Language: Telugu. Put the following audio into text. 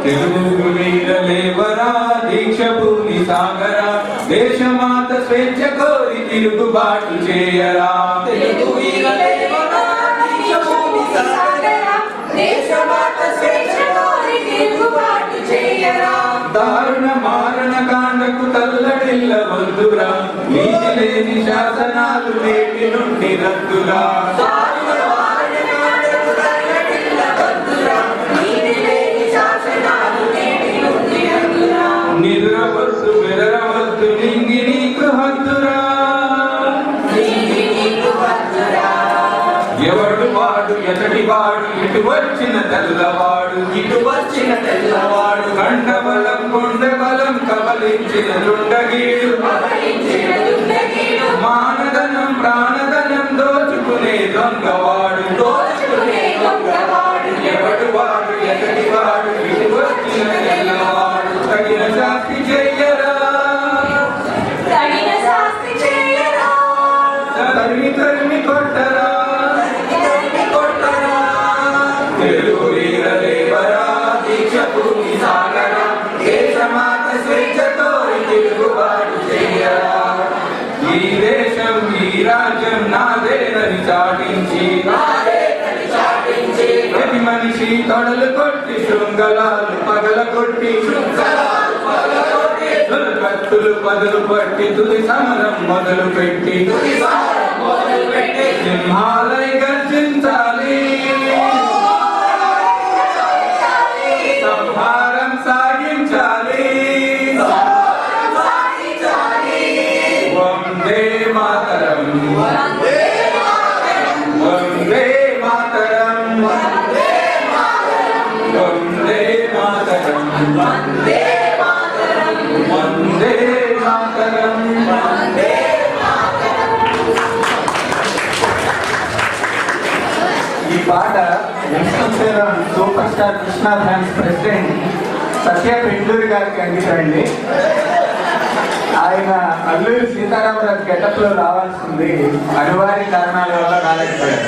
తెలుగు వీరలేవరా దీక్ష భూమి సాగరా దేశమాత స్వేచ్ఛ కోరి తిరుగుబాటు చేయరా. తెలుగు వీరలేవరా దీక్ష భూమి సాగరా దేశమాత స్వేచ్ఛ కోరి తిరుగుబాటు చేయరా. దారుణ మారణ కాండకు తల్లడిల్ల వద్దురా నీతి లేని శాసనాలు నేటి నుండి రద్దురా. నిద్రవద్దు బెదరవద్దు నింగి నీకు హద్దురా. ఎవడు వాడు ఎతడి వాడు ఇటు వచ్చిన తెల్లవాడు కండబలం కొండబలం కబలించిన దుండగీడు మానధనం ప్రాణధనం దోచుకునే దొంగవాడు. ఎవడు వాడు ఎతడి వాడు ఇటు వచ్చిన తెల్లవాడు తగిన శాస్తి చెయ్యరా. తరిమి తరిమి కొట్టరా. తెలుగు వీరలేవరా దీక్ష భూమి సాగరా దేశమాత స్వేచ్ఛతో తిరుగుబాటు చెయ్యరా. ఈ దేశం ఈ రాజ్యం నాదేనని చాటించి ప్రతి మనిషి తొడలు కొట్టి శృంగలాలు పగల కొట్టి కత్తులు పదులు పట్టి తుది సమరం మొదలు పెట్టి సింహాలై గర్జించాలి. సంహారం సాగించాలి. వందే మాతరం వందే మాతరం వందే మాతరం వందే మాతరం. ఈ పాట super star Krishna fans president Satya Penduri గారికి అందించండి. ఆయన అల్లూరి సీతారామరాజు గెటప్లో రావాల్సింది అనివార్య కారణాల వల్ల రాలేకపోయారు.